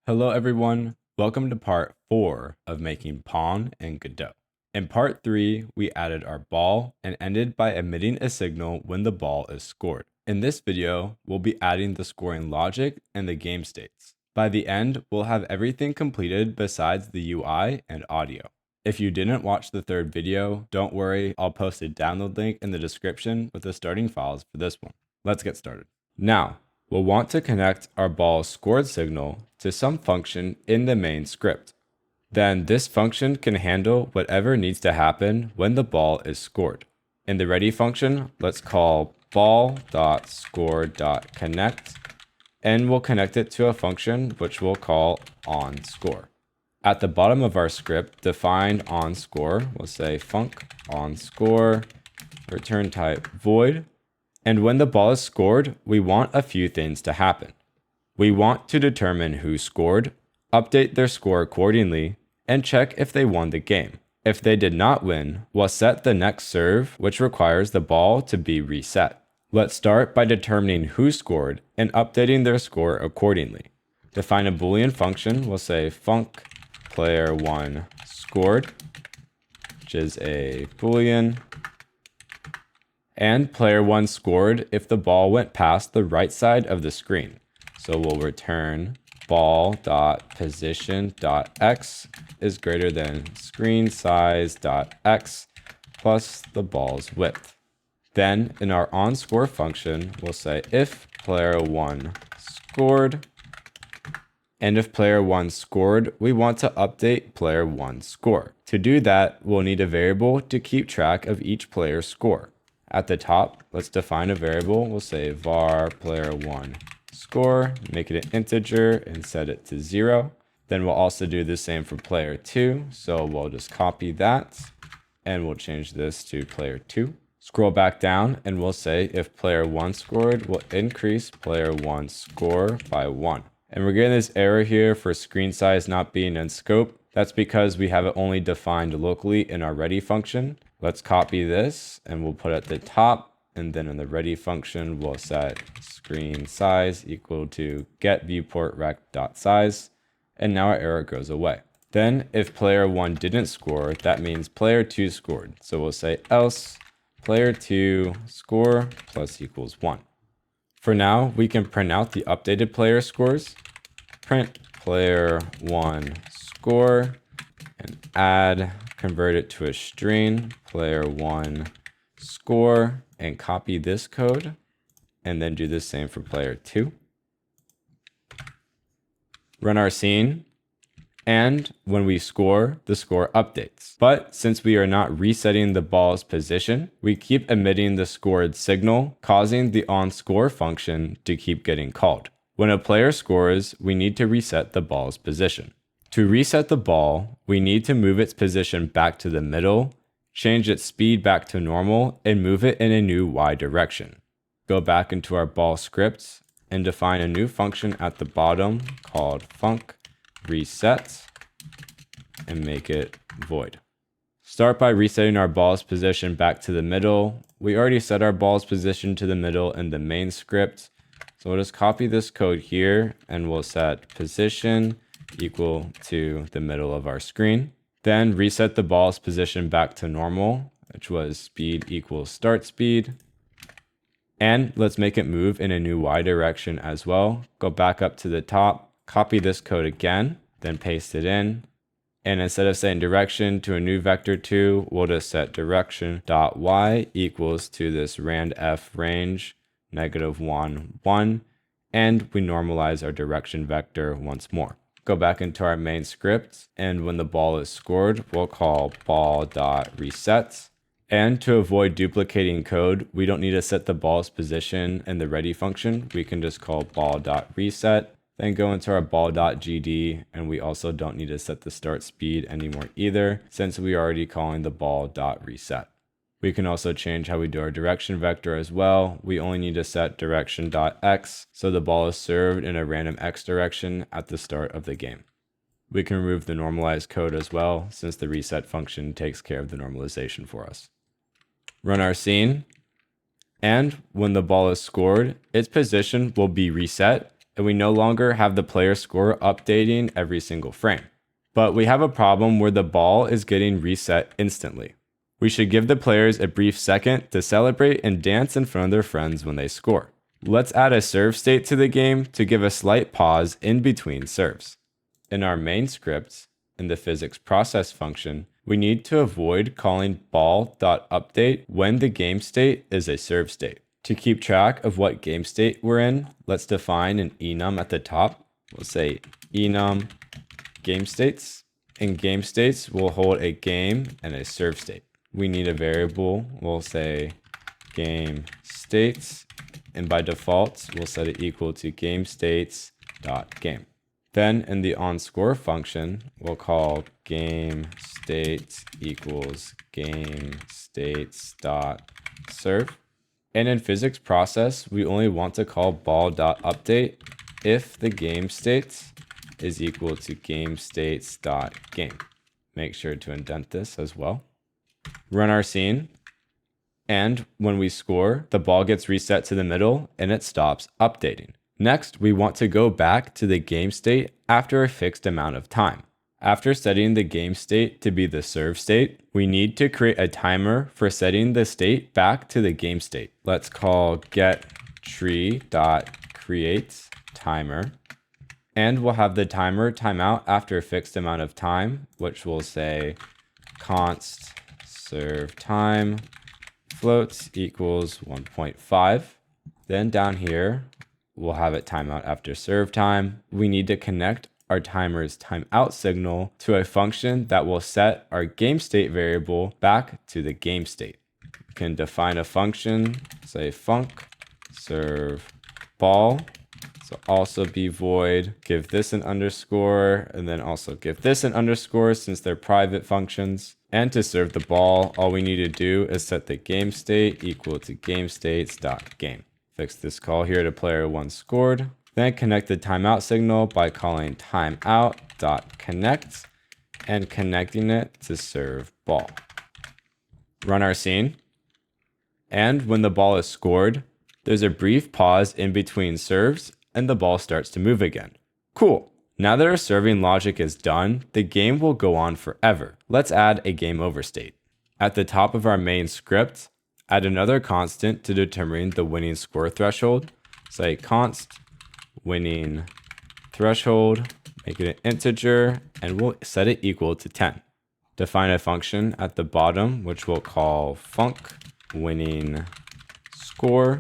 Hello everyone, welcome to part 4 of making Pong and Godot. In part 3, we added our ball and ended by emitting a signal when the ball is scored. In this video, we'll be adding the scoring logic and the game states. By the end, we'll have everything completed besides the UI and audio. If you didn't watch the third video, don't worry, I'll post a download link in the description with the starting files for this one. Let's get started. Now, we'll want to connect our ball scored signal to some function in the main script. Then this function can handle whatever needs to happen when the ball is scored. In the ready function, let's call ball.score.connect, and we'll connect it to a function which we'll call onScore. At the bottom of our script, define onScore, we'll say func onScore, return type void. And when the ball is scored, we want a few things to happen. We want to determine who scored, update their score accordingly, and check if they won the game. If they did not win, we'll set the next serve, which requires the ball to be reset. Let's start by determining who scored and updating their score accordingly. Define a Boolean function, we'll say func player1 scored, which is a Boolean. And player1 scored if the ball went past the right side of the screen. So we'll return ball.position.x is greater than screen size.x plus the ball's width. Then in our onScore function, we'll say if player1 scored, and if player1 scored, we want to update player1 score. To do that, we'll need a variable to keep track of each player's score. At the top, let's define a variable. We'll say var player1 score, make it an integer and set it to 0. Then we'll also do the same for player2. So we'll just copy that and we'll change this to player2. Scroll back down and we'll say if player1 scored, we'll increase player1 score by 1. And we're getting this error here for screen size not being in scope. That's because we have it only defined locally in our ready function. Let's copy this and we'll put it at the top, and then in the ready function we'll set screen size equal to get viewport rect.size, and now our error goes away. Then if player1 didn't score, that means player2 scored. So we'll say else player2 score plus equals 1. For now, we can print out the updated player scores, print player1 score, and convert it to a string, player1 score, and copy this code, and then do the same for player2. Run our scene, and when we score, the score updates. But since we are not resetting the ball's position, we keep emitting the scored signal, causing the onScore function to keep getting called. When a player scores, we need to reset the ball's position. To reset the ball, we need to move its position back to the middle, change its speed back to normal, and move it in a new Y direction. Go back into our ball script and define a new function at the bottom called func reset and make it void. Start by resetting our ball's position back to the middle. We already set our ball's position to the middle in the main script. So we'll just copy this code here and we'll set position equal to the middle of our screen. Then reset the ball's position back to normal, which was speed equals start speed. And let's make it move in a new Y direction as well. Go back up to the top, copy this code again, then paste it in. And instead of saying direction to a new vector2, we'll just set direction.y equals to this randf range -1, 1. And we normalize our direction vector once more. Go back into our main script, and when the ball is scored, we'll call ball.reset. And to avoid duplicating code, we don't need to set the ball's position in the ready function. We can just call ball.reset, then go into our ball.gd, and we also don't need to set the start speed anymore either, since we are already calling the ball.reset. We can also change how we do our direction vector as well. We only need to set direction.x, so the ball is served in a random x direction at the start of the game. We can remove the normalized code as well, since the reset function takes care of the normalization for us. Run our scene, and when the ball is scored, its position will be reset and we no longer have the player score updating every single frame. But we have a problem where the ball is getting reset instantly. We should give the players a brief second to celebrate and dance in front of their friends when they score. Let's add a serve state to the game to give a slight pause in between serves. In our main script, in the physics process function, we need to avoid calling ball.update when the game state is a serve state. To keep track of what game state we're in, let's define an enum at the top. We'll say enum game states. In game states, we'll hold a game and a serve state. We need a variable. We'll say game states, and by default, we'll set it equal to game states.game. Then in the onScore function, we'll call game state equals game states.serve. And in physics process, we only want to call ball.update if the game state is equal to game states.game. Make sure to indent this as well. Run our scene. And when we score, the ball gets reset to the middle and it stops updating. Next, we want to go back to the game state after a fixed amount of time. After setting the game state to be the serve state, we need to create a timer for setting the state back to the game state. Let's call getTree.createTimer. And we'll have the timer time out after a fixed amount of time, which will say const serve time floats equals 1.5. Then down here, we'll have it timeout after serve time. We need to connect our timer's timeout signal to a function that will set our game state variable back to the game state. We can define a function, say func serve ball. So also be void, give this an underscore, and then also give this an underscore since they're private functions. And to serve the ball, all we need to do is set the game state equal to game states.game. Fix this call here to player 1 scored. Then connect the timeout signal by calling timeout.connect and connecting it to serve ball. Run our scene. And when the ball is scored, there's a brief pause in between serves and the ball starts to move again. Cool. Now that our serving logic is done, the game will go on forever. Let's add a game over state. At the top of our main script, add another constant to determine the winning score threshold. Say const winning threshold, make it an integer, and we'll set it equal to 10. Define a function at the bottom, which we'll call func winning score.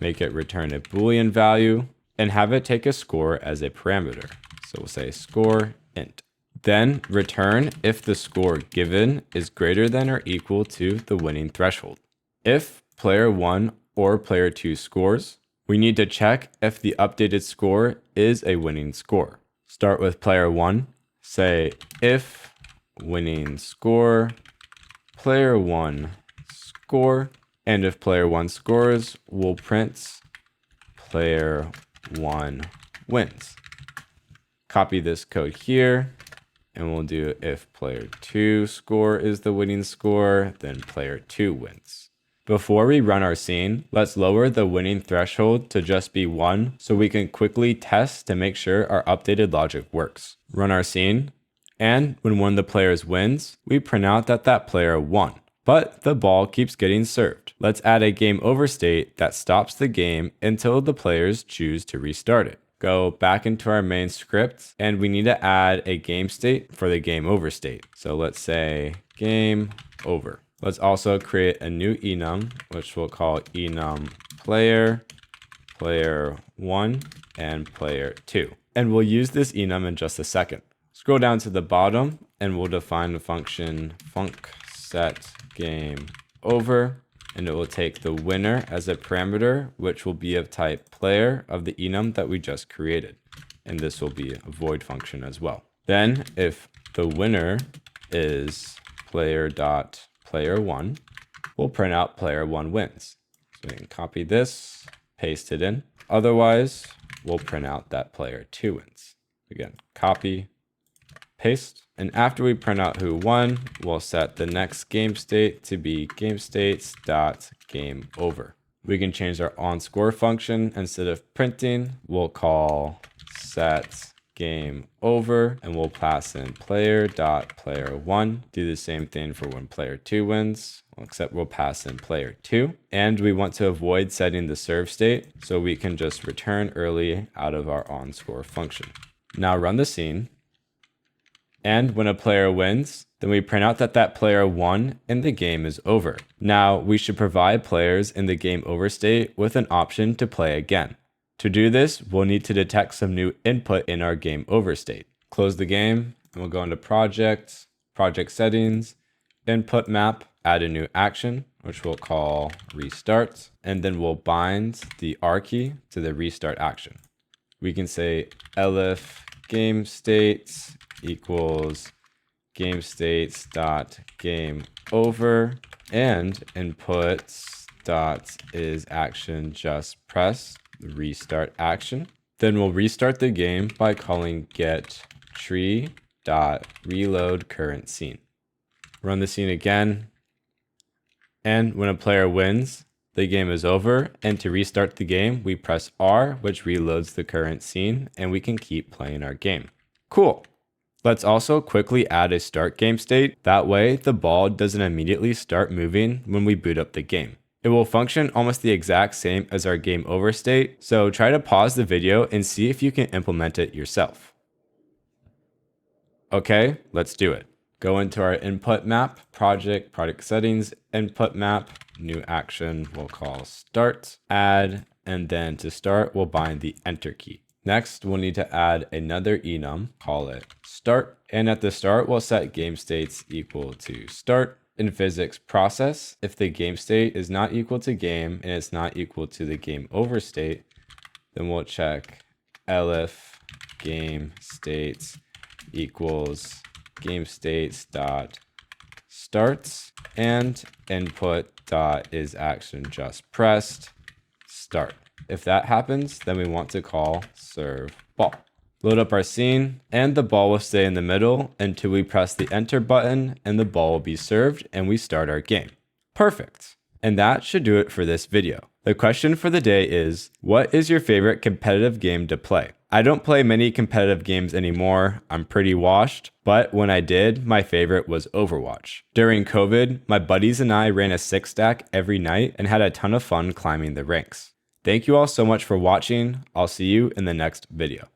Make it return a Boolean value and have it take a score as a parameter. So we'll say score int. Then return if the score given is greater than or equal to the winning threshold. If player 1 or player 2 scores, we need to check if the updated score is a winning score. Start with player 1, say if winning score, player 1 score, and if player 1 scores, we'll print player 1 wins. Copy this code here, and we'll do if player 2 score is the winning score, then player 2 wins. Before we run our scene, let's lower the winning threshold to just be 1 so we can quickly test to make sure our updated logic works. Run our scene, and when one of the players wins, we print out that that player won. But the ball keeps getting served. Let's add a game over state that stops the game until the players choose to restart it. Go back into our main script, and we need to add a game state for the game over state. So let's say game over. Let's also create a new enum, which we'll call enum player, player 1, and player 2. And we'll use this enum in just a second. Scroll down to the bottom, and we'll define the function func set game over, and it will take the winner as a parameter, which will be of type player of the enum that we just created. And this will be a void function as well. Then if the winner is player.player1, we'll print out player 1 wins. So we can copy this, paste it in. Otherwise, we'll print out that player 2 wins. Again, copy, paste. And after we print out who won, we'll set the next game state to be game states.game over. We can change our onScore function. Instead of printing, we'll call set game over, and we'll pass in player.player1. Do the same thing for when player 2 wins, except we'll pass in player 2. And we want to avoid setting the serve state, so we can just return early out of our onScore function. Now run the scene. And when a player wins, then we print out that that player won and the game is over. Now we should provide players in the game over state with an option to play again. To do this, we'll need to detect some new input in our game over state. Close the game, and we'll go into Project, Project Settings, Input Map, add a new action, which we'll call Restart, and then we'll bind the R key to the restart action. We can say elif game states equals game states dot game over, and inputs dot is action just press the restart action. Then we'll restart the game by calling get tree dot reload current scene. Run the scene again, and when a player wins, the game is over, and to restart the game, we press R, which reloads the current scene, and we can keep playing our game. Cool. Let's also quickly add a start game state. That way, the ball doesn't immediately start moving when we boot up the game. It will function almost the exact same as our game over state, so try to pause the video and see if you can implement it yourself. Okay, let's do it. Go into our input map, project settings, input map, new action we'll call start, add, and then to start, we'll bind the enter key. Next, we'll need to add another enum, call it start, and at the start, we'll set game states equal to start. In physics process, if the game state is not equal to game and it's not equal to the game over state, then we'll check elif game states equals game states dot starts, and input dot is action just pressed start. If that happens, then we want to call serve ball. Load up our scene, and the ball will stay in the middle until we press the enter button, and the ball will be served, and we start our game. Perfect. And that should do it for this video. The question for the day is, what is your favorite competitive game to play? I don't play many competitive games anymore. I'm pretty washed, but when I did, my favorite was Overwatch. During COVID, my buddies and I ran a 6-stack every night and had a ton of fun climbing the ranks. Thank you all so much for watching. I'll see you in the next video.